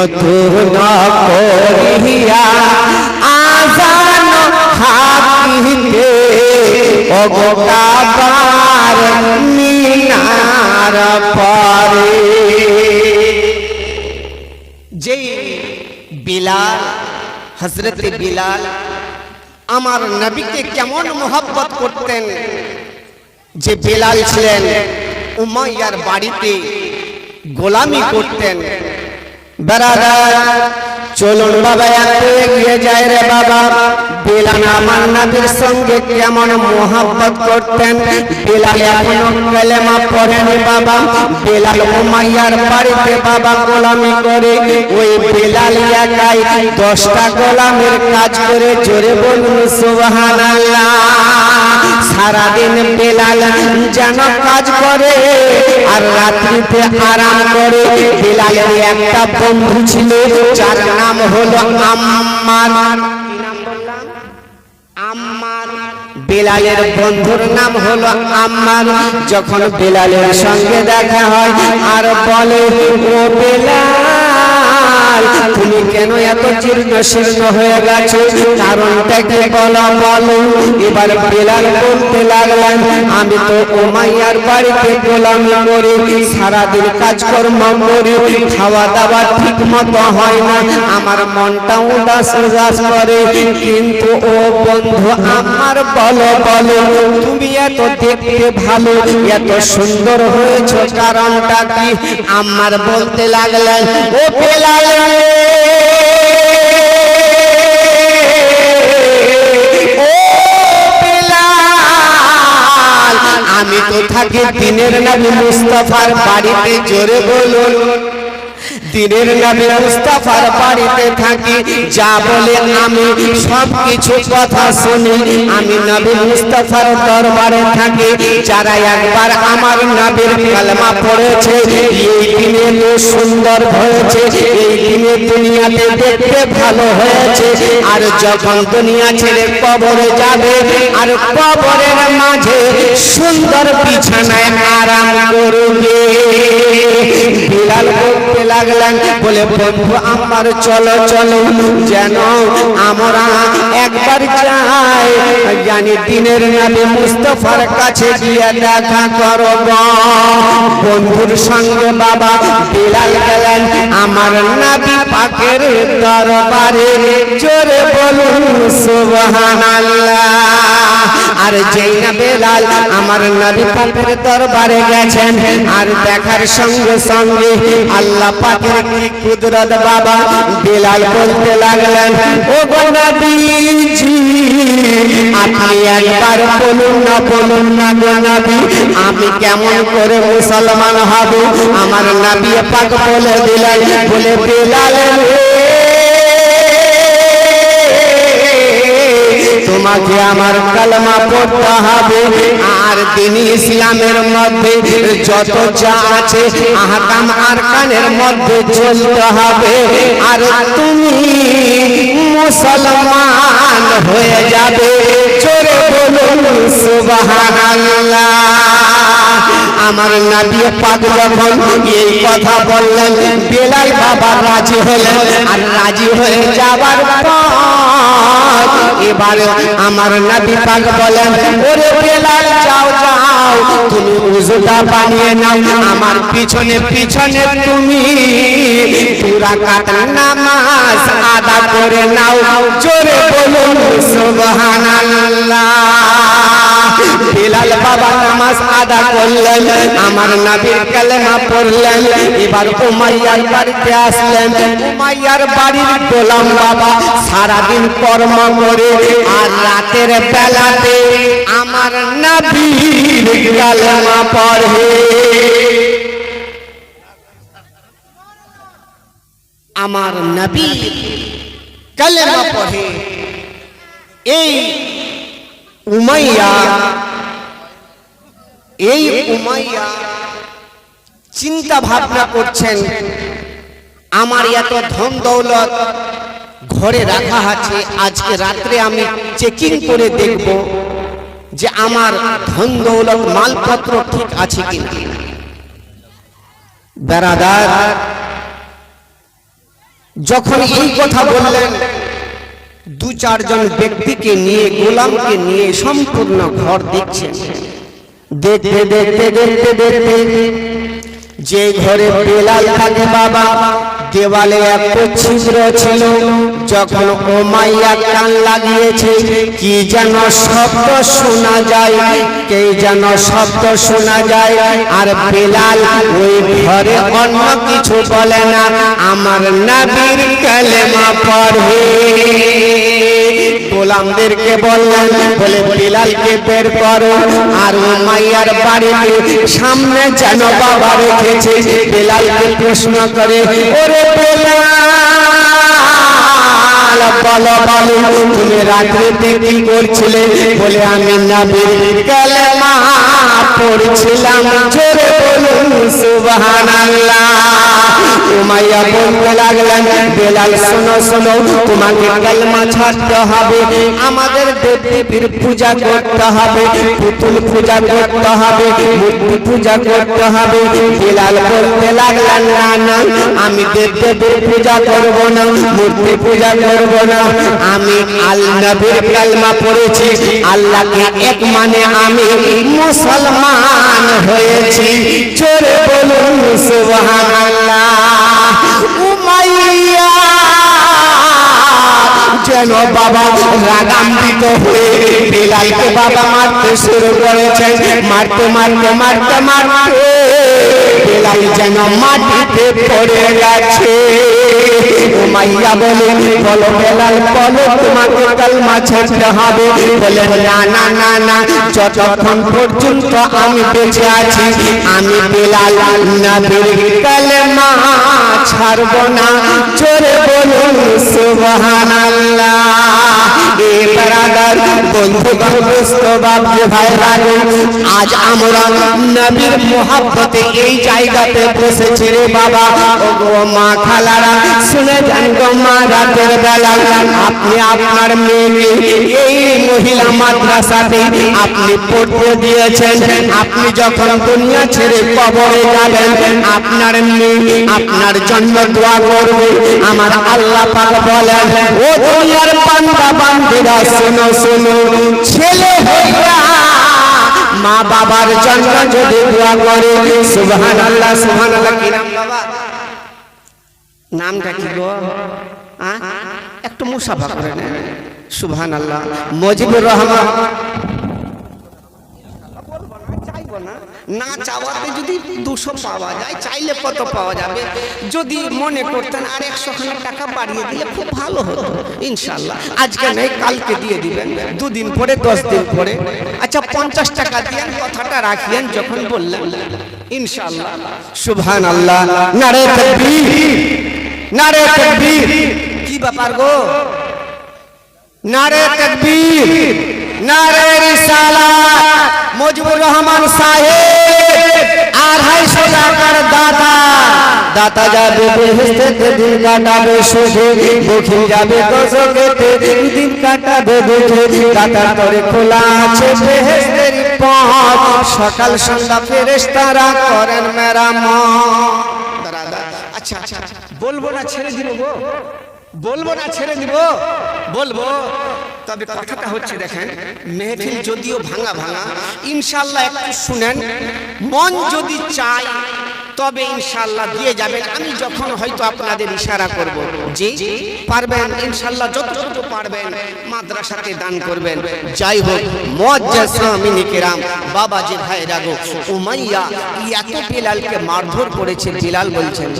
নতুন করিয়া আজান হাকিতে অগতাবার মিনার পরে। যেই বিলাল, হযরতে বিলাল আমার নবীকে কেমন মোহাব্বত করতেন, যে বিলাল ছিলেন উমাইয়ার বাড়িতে গোলামি করতেন। বারাদার চলুন বাবা একটু এগিয়ে যায় রে বাবা। বিলাল আমার নবীর সঙ্গে কেমন মোহাব্বত করতেন। বিলাল এখনো কালেমা পড়েনি বাবা। বিলাল উমাইয়ার বাড়িতে বাবা গোলামি করে। ওই বিলাল একাই 10টা গোলামের কাজ করে। জোরে বলুন সুবহানাল্লাহ। সারাদিন বিলাল যেন কাজ করে আর রাত্রিতে আরাম করে। বিলালের একটা বন্ধু ছিল যার নাম হলো আম্মার। কি নাম বললাম? আম্মার। বিলালের বন্ধুর নাম হলো আম্মার। যখন বিলালের সঙ্গে দেখা হয় আর বলে, ও বিলাল তুমি কেন এত জীর্ণ শীর্ণ হয়ে গেছো, কারণটা কি বলো বলো। এবার বিলাল বলতে লাগলেন, আমি তো উমাইয়ার বাড়িতে গোলামি করি, সারাদিন কাজকর্ম করি, খাওয়া দাওয়া ঠিক মতো হয় না, আমার মনটা উদাস উদাস করে। কিন্তু ও বন্ধু আমার বলো বলো, তুমি এত দেখতে ভালো, এত সুন্দর হয়েছো, কারণটা কি? আমার বলতে লাগলেন, ও বিলাল আমি তো থাকি দিনের নবী মুস্তাফার বাড়িতে। জোরে বলুন, দিনের নবী মুস্তাফার বাড়িতে থাকি। যা বলে আমি সব কিছু কথা শুনি। আমি নবী মুস্তাফার দরবারে থাকি। যারা একবার আমার নবীর কালেমা পড়েছে, এই দিনে তো সুন্দর হয়েছে, এই দিনে দুনিয়াতে দেখতে ভালো হয়েছে। আর যখন দুনিয়া ছেড়ে কবরে যাবে, আর কবরের মাঝে সুন্দর বিছানায় আরাম করবে। বিলাল বলতে লাগলেন, বলে বন্ধু আমার চলো চলো, যেন আমরা একবার যাই, জানি দিনের নবী মুস্তাফার কাছে গিয়ে দেখা করব। বন্ধুর সঙ্গে বাবা বিলাল গেলেন আমার নবী পাকের দরবারে। জোরে বলুন সুবহানাল্লাহ। আর যেই না বিলাল আমার নবী পাকের দরবারে গেছেন, আর দেখার সঙ্গে সঙ্গে আল্লাহ পাকের কি কুদরত বাবা। বিলাল বলতে লাগলেন, ও গো নবীজি আপনি একবার বলুন না বলুন না গো নবী, আমি কেমন করে মুসলমান হব? আমার নবী পাক বলে দিলেন, বলে বিলাল তোমাকে আমার কালেমা পড়তে হবে, আর দিন ইসলামের মধ্যে যত যা আছে আহকাম আরকানের মধ্যে চলতে হবে, আর তুমি মুসলমান হয়ে যাবে। জোরে বলুন সুবহানাল্লাহ। আমার নবী পাক যখন এই কথা বললেন, বিলাল বাবা রাজি হলেন। আর রাজি হয়ে যাবার পর এবারে আমার নবী পাক বলেন, ওরে বিলাল যাও যাও, তুমি উযুটা বানিয়ে নাও, আমার পিছনে পিছনে তুমি 2 রাকাত নামাজ আদা করে নাও। জোরে বলুন সুবহানাল্লাহ। বিলাল বাবা নামাজ আদা করলেন, আমার নবীর কালেমা পড়লেন। এবার উমাইয়ার বাড়িতে আসলেন। উমাইয়ার বাড়ির গোলাম বাবা সারাদিন কর্ম করে, আর রাতের বেলাতে আমার নবীর কালেমা পড়ে। আমার নবী কালেমা পড়ে। এই উমাইয়া চিন্তা ভাবনা করছেন, আমার এত ধন দৌলত ঘরে রাখা আছে, আজকে রাত্রে আমি চেকিং করে দেখব যে আমার ধন দৌলত মালপত্র ঠিক আছে কিনা। বেরাদার যখন এই কথা বললেন, দু চারজন ব্যক্তিকে নিয়ে, গোলামকে নিয়ে সম্পূর্ণ ঘর দেখছেন। দেখতে দেখতে দেখতে দেখতে যে ঘরে বেলাল থাকে বাবা, দেওয়ালে একটা ছিদ্র ছিল। যখন উমাইয়া কান লাগিয়েছে, কি যেন শব্দ শোনা যায়, কে যেন শব্দ শোনা যায়। আর বেলাল ওই ঘরে অন্য কিছু বলে না, আমার নবীর কালেমা পড়ে। গোলামদেরকে বললেন, বলে বেলালকে বের করো। আর উমাইয়ার বাড়িতে সামনে যেন বাবা রেখেছে। বেলালকে প্রশ্ন করে, ওরে বেলাল, বলো বলো তুমি রাত্রিতে কি করছিলে? বলে আমি নবীর কালেমা পড়ছিলাম। জোরে বলুন সুবহানাল্লাহ। উমাইয়া বলতে লাগলেন, বেলাল শোনো শোনো, তোমাকে কালেমা ছাড়তে হবে, আমাদের দেবদেবীর পূজা করতে হবে, পুতুল পূজা করতে হবে, মূর্তি পূজা করতে হবে। বেলাল বলতে লাগলেন, না না, আমি দেবদেবীর পূজা করব না, মূর্তি পূজা করব না, আমি আল্লাহর কালেমা পড়েছি, আল্লাহকে এক মানে আমি মুসলমান হয়েছি। জোরে বলুন সুবহানাল্লাহ। উমাইয়া যেন বাবা রাগান্বিত হয়ে বেলালকে বাবা মারতে শুরু করেছেন। মারতে মারতে মারতে মারতে বেলাল যেন মাটিতে পড়ে গেছে। উমাইয়া বলে, বলো বেলাল বলো, তোমাকে কালেমা ছাড়তে হবে। বলে, না না না না, যতক্ষণ পর্যন্ত আমি বেঁচে আছি আমি বেলাল নবীর কালেমা ছাড়ব না। জোরে বলুন সুবহানাল্লাহ। এ ব্রাদার, বন্ধুগণ, দোস্ত, বাপ ভাইরা, আজ আমরা নবীর মোহাব্বতে এই জায়গাতে বসেছি রে বাবা। ও গো মা খালারা, শুনে যান গো মা, রাতের বেলা আপনি আপনার মেয়েকে এই মহিলা মাদ্রাসাতে আপনি পড়তে দিয়েছেন। আপনি যখন দুনিয়া ছেড়ে কবরে যাবেন, আপনার মেয়ে আপনার জন্য দোয়া করবে। আমার আল্লাহ পাক বলেন, ও দুনিয়ার বান্দা বান্দীরা শোনো শোনো, ছেলে হইয়া মা বাবার জন্য যদি দোয়া করে, সুবহানাল্লাহ সুবহানাল্লাহ। কি নাম বাবা? নামটা কি গো? একটু মুসাফা করে নেন। সুবহানাল্লাহ। মুজিবুর রহমান। না চাওয়াতে যদি 200 পাওয়া যায়, চাইলে কত পাওয়া যাবে? যদি মনে করতেন আর 100 টাকা বাড়িয়ে দিলে খুব ভালো হতো ইনশাআল্লাহ। আজকে নেই, কালকে দিয়ে দিবেন, 2 দিন পরে, 10 দিন পরে। আচ্ছা 50 টাকা দিয়ে কথাটা রাখিয়েন যখন বললেন ইনশাআল্লাহ। সুবহানাল্লাহ। নারে তাকবীর, নারে তাকবীর। কি ব্যাপার গো? নারে তাকবীর, নারে রিসালাত। মুজিবুর রহমান সাহেব 250 টাকার দাতা। দাতা যাবে বেহেশতে, দিন কাটাবে সুখে, বখিল যাবে দোজখেতে, দিন কাটাবে দুঃখে। দাতার তরে খোলা আছে বেহেশতের পথ, সকাল সন্ধ্যা ফেরেশতারা করেন মেরামত। আচ্ছা আচ্ছা, বলবো না ছেড়ে দিব গো, বলবো না ছেড়ে দিব, বলবো। তবে কথাটা হচ্ছে দেখেন, মেহফিল যদিও ভাঙা ভাঙা, ইনশাআল্লাহ একটু শুনেন, মন যদি চায় তবে ইনশাআল্লাহ দিয়ে যাবেন। আমি যখন হয়তো আপনাদের ইশারা করব যে পারবেন ইনশাআল্লাহ যতটুকু পারবেন মাদ্রাসাতে দান করবেন। যাই হোক, মুআজ্জাজ সামিনী কিরাম, বাবা যে ভাইরা গো, উমাইয়া এত বেলালকে মারধর করেছে। বেলাল বলছেন,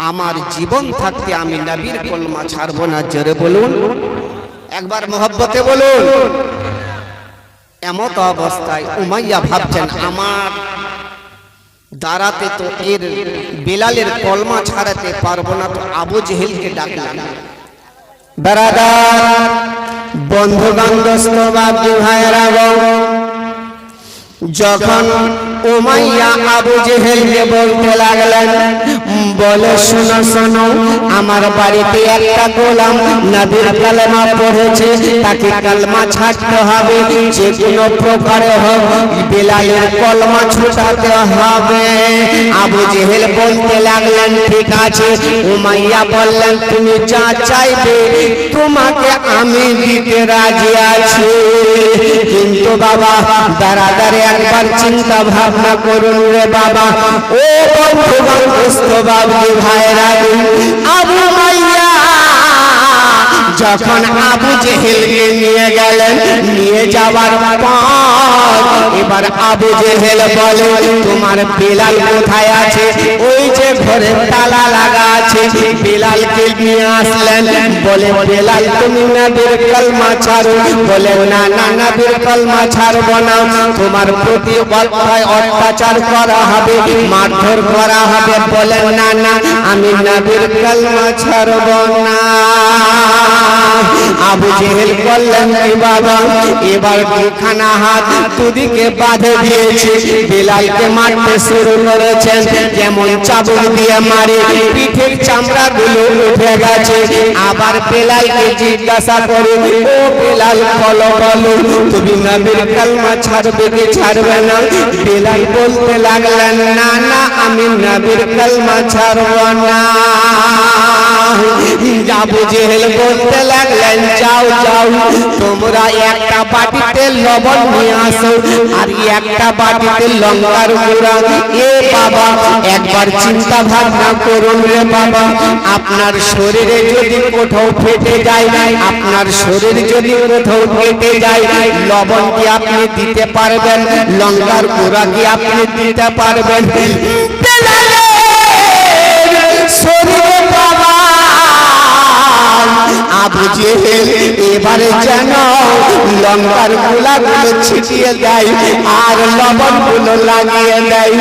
আমার জীবন থাকতে আমি নবীর কলমা ছাড়ব না। জোরে বলুন একবার, মহব্বতে বলুন। এমত অবস্থায় উমাইয়া ভাবছেন, আমার দাঁড়াতে তো এর বেলালের কলমা ছাড়াতে পারবো না, তো আবু জেহেলকে ডাকলাম। ব্রাদার, বন্ধুগণ, দোস্ত, বাপ ভাইরা গো, যখন উমাইয়া আবু জেহেলকে বলতে লাগলেন, বলে শোনো শোনো, আমার বাড়িতে একটা গোলাম নবীর কালেমা পড়েছে, তাকে কালেমা ছাড়তে হবে, যে কোনো প্রকারে হোক বেলালের কলমা ছুটাতে হবে। আবু জেহেল বলতে লাগলেন ঠিক আছে। উমাইয়া বললেন তুমি যা চাইবে তোমাকে আমি দিতে রাজি আছি, কিন্তু বাবা দাঁড়াদাঁড়ে একবার চিন্তা ভাবনা করুন রে বাবা। ও বন্ধুগণ, মুস্তফাজি ভাইরা, আবু উমাইয়া যখন আবু জেহেলকে নিয়ে গেলেন, নিয়ে যাওয়ার পর এবার আবু জেহেল বলে তোমার বেলাল কোথায় আছে? ওই যে ঘরে তালা লাগা আছে। বেলালকে নিয়ে আসলেন, বলে বেলাল তুমি নবীর কালেমা ছাড়ো। বলে না না, নবীর কালেমা ছাড়বো না, তোমার প্রতি অত্যাচার করা হবে, মারধর করা হবে। বলে না না, আমি নবীর কালেমা ছাড়বো না। আবু জেহেল বললেন বাবা এবার দুখানা হাত দুদিকে বাঁধে দিয়েছে, বেলালকে মারতে শুরু করেছেন, যেমন চাবুক দিয়ে মারে পিঠের চামড়া গুলো উঠে গেছে। আবার বেলালকে জিজ্ঞাসা করে ও বেলাল বলো বলো তুমি নবীর কালেমা ছাড়বে কি ছাড়বে না? বেলাল বলতে লাগলেন না না, আমি নবীর কালেমা ছাড়ব না। আবু জেহেল বলতে লাগলেন যাও যাও, তোমরা একটা বাটিতে লবণ নিয়ে আসো আর একটা বাটিতে লঙ্কার গুঁড়া। এ বাবা একবার চিন্তা ভাবনা করুন রে বাবা, আপনার শরীরে যদি কোথাও ফেটে যায়, আপনার শরীর যদি কোথাও ফেটে যায়, লবণ কি আপনি দিতে পারবেন? লঙ্কার গুঁড়া কি আপনি দিতে পারবেন? শরীরে বাবা আবু জেহেল এবারে যেন লঙ্কার গুঁড়াগুলো ছিটিয়ে দেয় আর লবণ গুলো লাগিয়ে দেয়।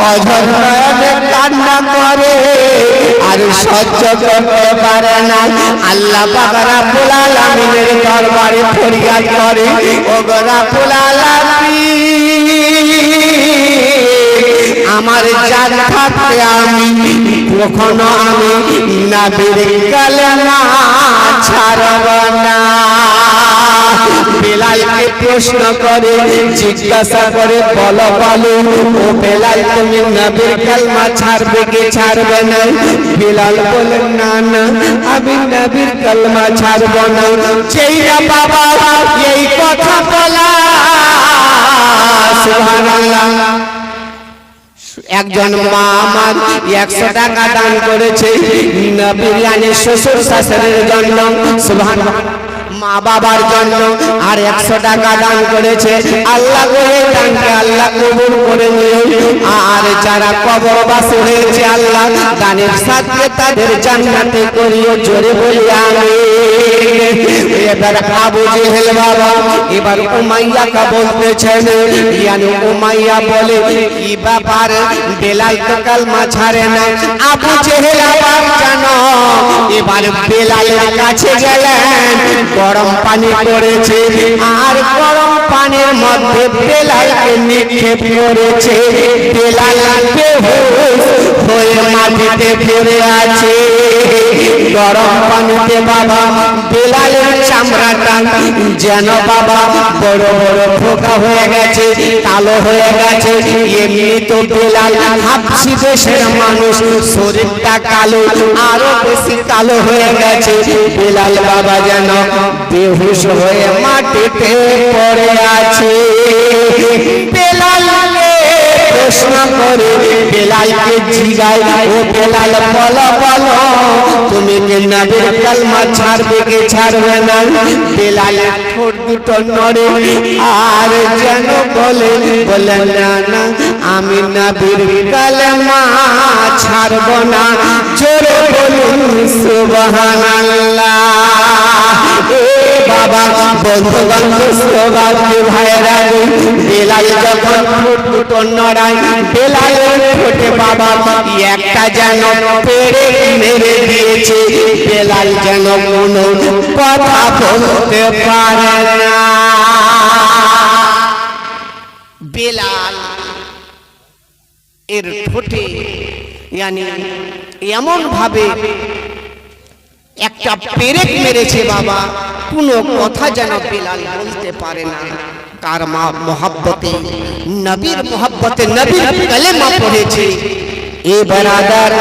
অঝরে কান্না করে আর সহ্য করতে পারে না। আল্লাহ পাক রব্বুল আলামিনের দরবারে ফরিয়াদ করে, ও গো রব্বুল আলামিন আমার জান থাকতে আমি কখনো আমি নবীর কালেমা ছাড়ব না। বেলালকে প্রশ্ন করে জিজ্ঞাসা করে বলো বলো ও বেলাল তুমি নবীর কালেমা ছাড়বে কি ছাড়বে না? বেলাল বলে না না, আমি নবীর কালেমা ছাড়ব না। যেইরা বাবা এই কথা বলা সুবহানাল্লাহ। একজন মা আমার 100 টাকা দান করেছে বিরিয়ানি শ্বশুর শাশুড়ির জন্য, সুবহানাল্লাহ, মা বাবার জন্য, আর 100 টাকা দান করেছে। আল্লাহ করে দানকে আল্লাহ কবুল করে নিও। আর যারা কবরবাসী হয়েছে আল্লাহ দানের সাথে তাদের জান্নাতে করিও, জোরে বলি আমিন। এবার আবু জেহেল বাবা এবার উমাইয়াকে বলতেছেন, ইয়ানি উমাইয়া বলে কি ব্যাপার বেলাল তো কালেমা ছাড়ে না। আবু জেহেল আবার জানো এবার বেলালের কাছে গেলেন, গরম পানি করেছে আর গরম পানির মধ্যে বেলালকে নিক্ষেপ করেছে। বেলাল বেহুশ হয়ে মাটিতে পড়ে আছে। গরম পানিতে বাবা বেলালের চামড়াটা যেন বাবা বড় বড় ফোকা হয়ে গেছে, কালো হয়ে গেছে। এমনি তো বেলাল হাবশি দেশের মানুষ, শরীরটা কালো, আরো বেশি কালো হয়ে গেছে। বেলাল বাবা যেন বেহুশ হয়ে মাটিতে পড়ে আছে। বেলালকে প্রশ্ন করে বেলালকে জিগায় ও বেলাল বলো বলো তুমি কি নবীর কালেমা ছাড়বে কি ছাড়বে না? বেলালের ঠোঁট দুটো নড়ে আর যেন বলে না না, আমি নবীর কালেমা ছাড়ব না। জোরে বলুন সুবহানাল্লাহ। বাবা বন্ধুগণ মুস্তফাজি ভাইরা, বেলাল যখন ঠোঁট দুটো নড়ায়, বেলালের ঠোঁটে বাবা একটা যেন পেড়ে মেরে দিয়েছে। বেলাল যেন কোনো কথা বলতে পারে না। বেলাল এর ঠোঁটে यानी এমন ভাবে একটা পেরেক মেরেছে বাবা, কোনো কথা যেন বেলাল বলতে পারে না। কার মোহাব্বতে, নবীর মোহাব্বতে, নবীর কালেমা পড়েছে। এ বারাদার